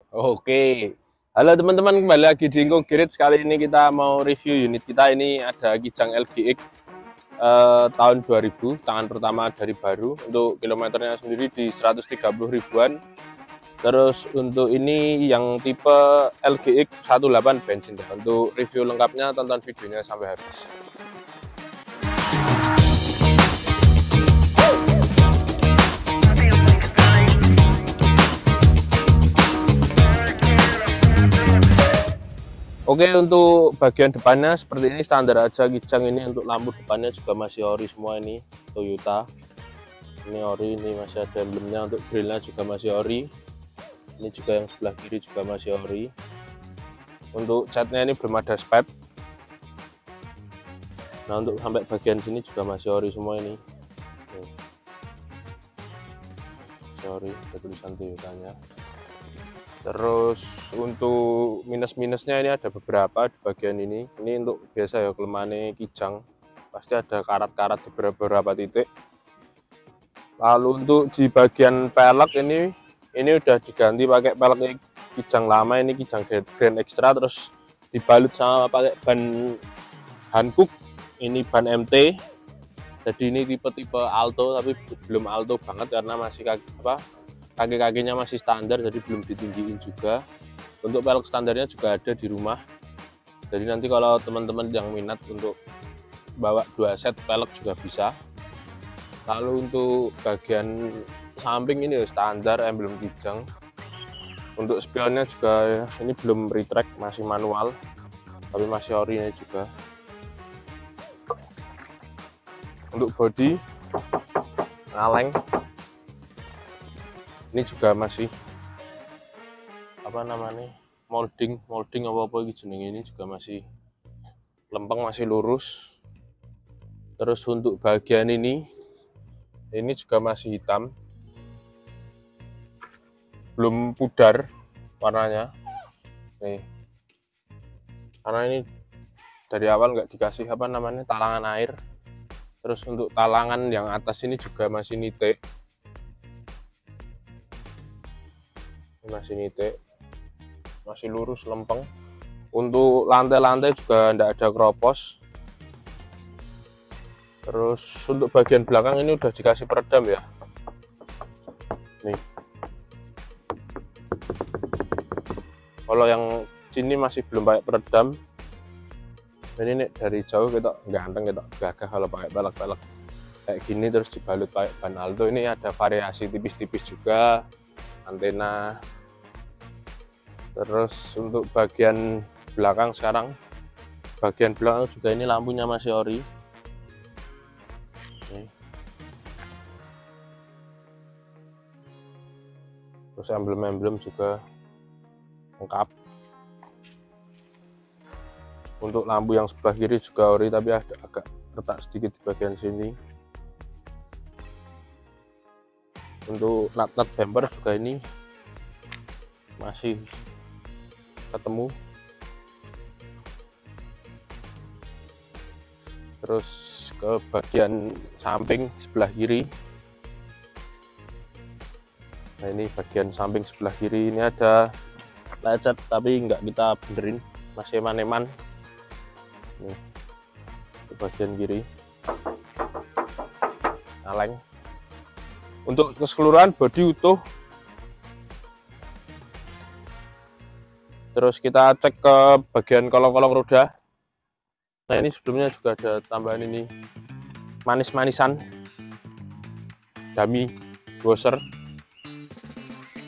Oke, halo teman-teman, kembali lagi di Ingko Garage. Kali ini kita mau review unit kita. Ini ada Kijang LGX tahun 2000, tangan pertama dari baru. Untuk kilometernya sendiri di 130 ribuan. Terus untuk ini yang tipe LGX 18 bensin. Untuk review lengkapnya tonton videonya sampai habis. Oke, untuk bagian depannya seperti ini, standar aja Kijang ini. Untuk lampu depannya juga masih ori semua, ini Toyota. Ini ori, ini masih ada emblemnya. Untuk grillnya juga masih ori. Ini juga yang sebelah kiri juga masih ori. Untuk catnya ini belum ada spet. Nah, untuk sampai bagian sini juga masih ori semua ini. Masih ori, ada tulisan Toyotanya. Terus untuk minus-minusnya ini ada beberapa di bagian ini. Ini untuk biasa ya, kelemahannya Kijang. Pasti ada karat-karat di beberapa titik. Lalu untuk di bagian pelek ini udah diganti pakai pelek Kijang lama, ini Kijang Grand Extra, terus dibalut sama pakai ban Hankook. Ini ban MT. Jadi ini tipe-tipe Alto, tapi belum Alto banget karena masih kaki-kakinya masih standar, jadi belum ditinggiin juga. Untuk pelek standarnya juga ada di rumah. Jadi nanti kalau teman-teman yang minat untuk bawa 2 set pelek juga bisa. Lalu untuk bagian samping ini standar emblem Kijang. Untuk spionnya juga ini belum retract, masih manual, tapi masih ori ini juga. Untuk bodi kaleng ini juga masih molding apa gitu, ini juga masih lempeng, masih lurus. Terus untuk bagian ini juga masih hitam, belum pudar warnanya nih, karena ini dari awal nggak dikasih talangan air. Terus untuk talangan yang atas ini juga masih nitik, masih lurus lempeng. Untuk lantai-lantai juga tidak ada keropos. Terus untuk bagian belakang ini udah dikasih peredam ya, nih. Kalau yang sini masih belum pakai peredam. Ini dari jauh kita ganteng, kita gagah kalau pakai pelek-pelek kayak gini terus dibalut pakai ban Alto. Ini ada variasi tipis-tipis juga antena. Terus untuk bagian belakang sekarang, bagian belakang juga ini lampunya masih ori. Terus emblem-emblem juga lengkap. Untuk lampu yang sebelah kiri juga ori, tapi ada agak retak sedikit di bagian sini. Untuk nut bumper juga ini masih ketemu. Terus ke bagian samping sebelah kiri, nah ini bagian samping sebelah kiri ini ada lecet tapi nggak kita benerin, masih eman-eman. Nih, ke bagian kiri kaleng. Untuk keseluruhan bodi utuh. Terus kita cek ke bagian kolong-kolong roda. Nah, ini sebelumnya juga ada tambahan ini, manis-manisan dummy washer.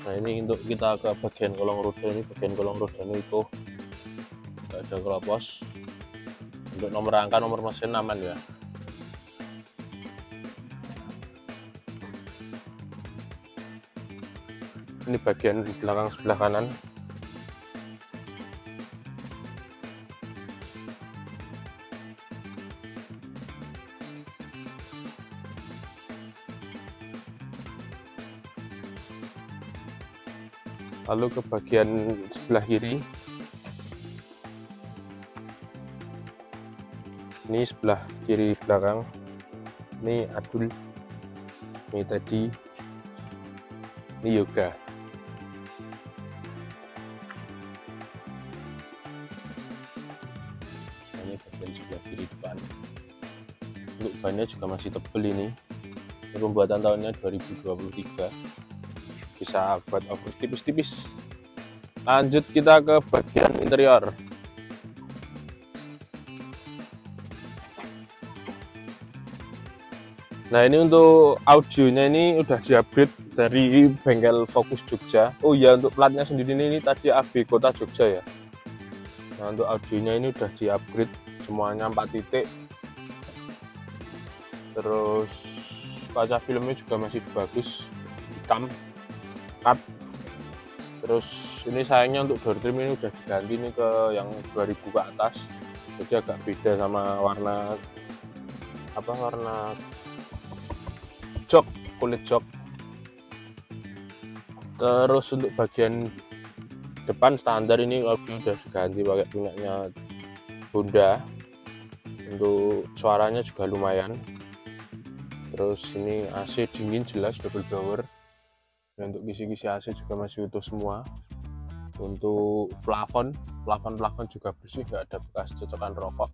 Nah, ini untuk kita ke bagian kolong roda, ini bagian kolong roda ini utuh, nggak ada keropos. Untuk nomor angka, nomor mesin aman ya. Ini bagian belakang sebelah kanan. Lalu ke bagian sebelah kiri, ini sebelah kiri belakang, ini adul, ini tadi, ini yoga. ini bagian sebelah kiri depan. Untuk bannya juga masih tebal ini pembuatan tahunnya 2023, bisa buat over tipis-tipis. Lanjut kita ke bagian interior. Nah ini untuk audionya ini udah di-upgrade dari bengkel Focus Jogja. Oh iya, untuk platnya sendiri ini tadi AB Kota Jogja ya. Nah untuk audionya ini udah di-upgrade semuanya 4 titik. Terus kaca filmnya juga masih bagus, hitam, cut. Terus ini sayangnya untuk door trim ini udah diganti nih ke yang 2000 ke atas. Jadi agak beda sama warna jok, kulit jok. Terus untuk bagian depan standar ini audio udah diganti pakai punyanya Honda. Untuk suaranya juga lumayan. Terus ini AC dingin jelas double blower. Dan untuk kisi-kisi AC juga masih utuh semua. Untuk plafon juga bersih, nggak ada bekas cocokan rokok.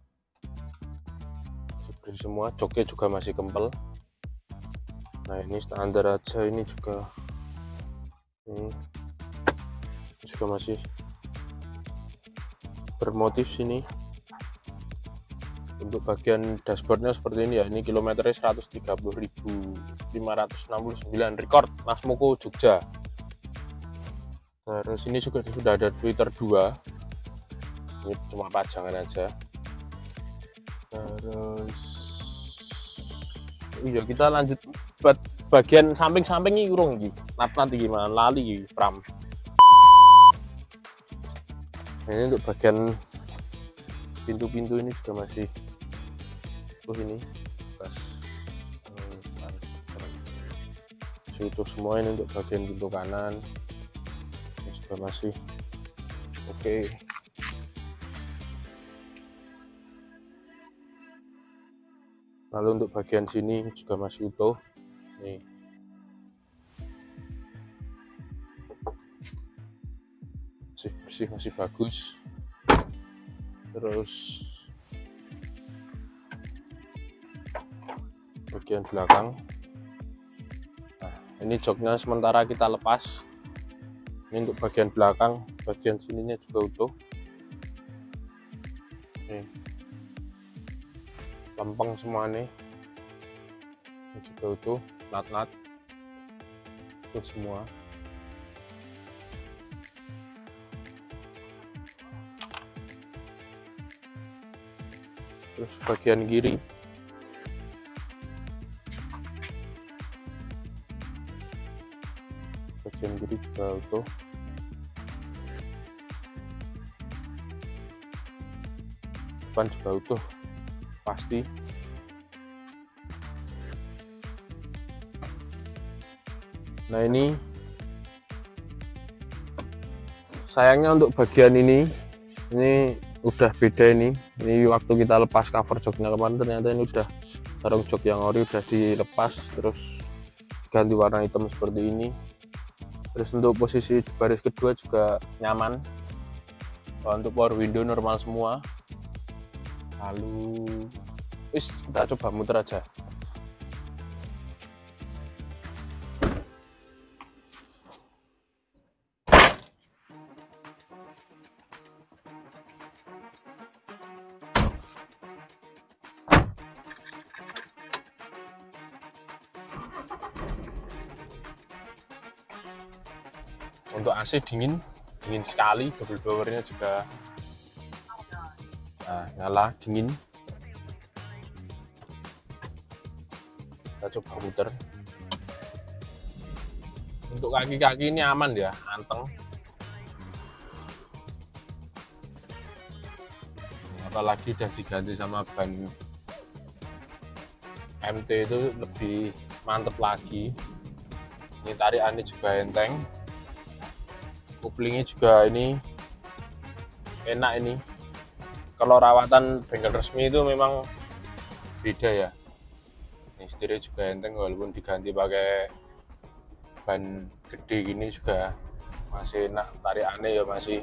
Bersih semua, joknya juga masih kempel. Nah ini standar aja, ini juga masih bermotif sini. Untuk bagian dashboardnya seperti ini ya, ini kilometernya 130.569 record Mas Moko Jogja. Terus ini juga sudah ada Twitter 2, ini cuma pajangan aja. Terus iya, kita lanjut buat bagian samping-samping ini urung iki. Nanti gimana lali pram. Ini untuk bagian pintu-pintu ini juga masih ini bekas utuh semua. Ini untuk bagian pintu kanan ini juga masih oke. Lalu untuk bagian sini juga masih utuh nih, bersih, masih bagus. Terus bagian belakang, nah ini joknya sementara kita lepas. Ini untuk bagian belakang, bagian sininya juga utuh nih, lempeng semua nih, ini juga utuh, nat utuh semua. Terus bagian kiri juga utuh. Depan juga utuh pasti. Nah ini sayangnya untuk bagian ini udah beda ini waktu kita lepas cover joknya kemarin, ternyata ini udah sarung jok yang ori udah dilepas, terus ganti warna hitam seperti ini. Terus untuk posisi baris kedua juga nyaman. Untuk power window normal semua. Lalu kita coba muter aja. Untuk AC dingin sekali, double blowernya juga nyala dingin. Kita coba muter. Untuk kaki-kaki ini aman ya, anteng. Apalagi udah diganti sama ban MT, itu lebih mantep lagi. Ini tarikannya juga enteng. Kuplingnya juga ini enak ini. Kalau rawatan bengkel resmi itu memang beda ya. Ini setirnya juga enteng, walaupun diganti pakai ban gede gini juga masih enak. Tarikannya ya masih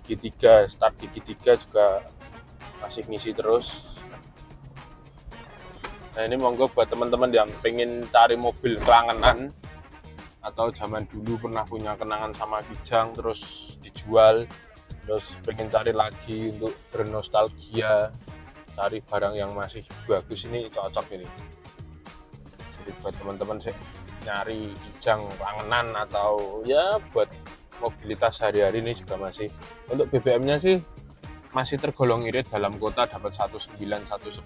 gigi 3, start gigi 3 juga masih ngisi terus. Nah ini monggo buat teman-teman yang pengen cari mobil kelangenan atau zaman dulu pernah punya kenangan sama Kijang terus dijual, terus pengen cari lagi untuk bernostalgia, cari barang yang masih bagus, ini cocok ini. Jadi buat teman-teman sih nyari Kijang kelangenan atau ya buat mobilitas sehari-hari ini juga masih. Untuk BBM-nya sih masih tergolong irit, dalam kota dapat 19 110.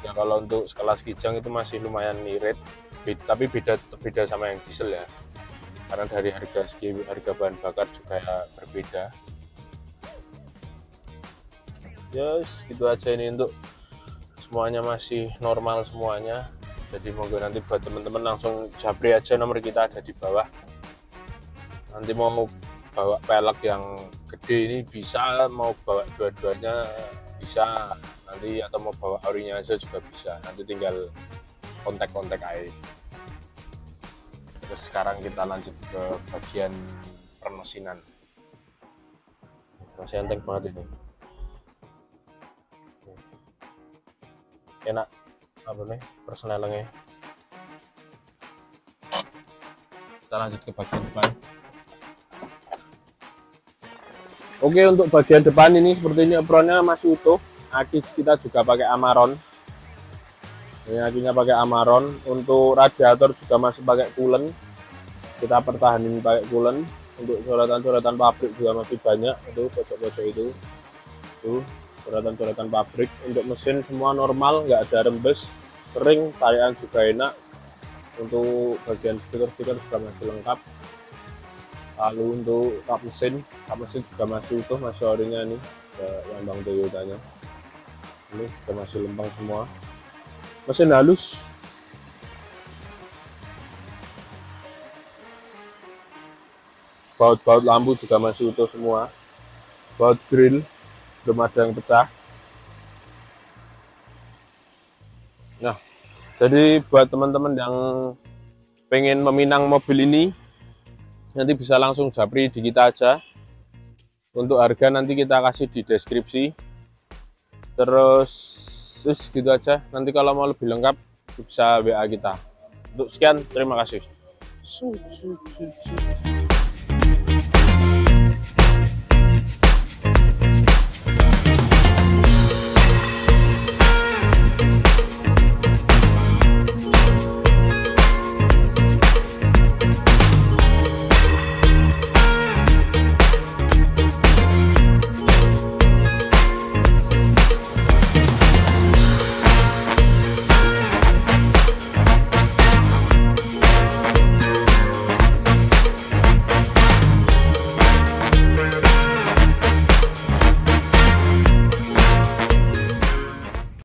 Ya kalau untuk sekelas Kijang itu masih lumayan irit, tapi beda sama yang diesel ya, karena dari harga bahan bakar juga berbeda. Ya gitu aja ini, untuk semuanya masih normal semuanya. Jadi monggo nanti buat teman-teman langsung japri aja, nomor kita ada di bawah. Nanti mau bawa pelek yang gede ini bisa, mau bawa dua-duanya bisa nanti, atau mau bawa orinya aja juga bisa, nanti tinggal kontak-kontak aja. Terus sekarang kita lanjut ke bagian permesinan. Masih enteng banget ini, enak apa nih persnelengnya. Kita lanjut ke bagian depan. Oke, untuk bagian depan ini seperti ini apronnya masih utuh. Aki kita juga pakai Amaron. Ini akinya pakai Amaron. Untuk radiator juga masih pakai coolant. Kita pertahanin pakai coolant. Untuk coretan-coretan pabrik juga masih banyak. Itu pojok-pojok itu. Tuh, coretan-coretan pabrik. Untuk mesin semua normal, nggak ada rembes, kering, tarian juga enak. Untuk bagian stiker-stiker juga masih lengkap. Lalu untuk kap mesin juga masih utuh, masih orinya nih, lambang Toyotanya. Ini juga masih lempeng semua. Mesin halus. Baut-baut lampu juga masih utuh semua. Baut grill belum ada yang pecah. Nah, jadi buat teman-teman yang pengen meminang mobil ini, nanti bisa langsung japri di kita aja. Untuk harga nanti kita kasih di deskripsi. Terus gitu aja. Nanti kalau mau lebih lengkap bisa WA kita. Untuk sekian, terima kasih.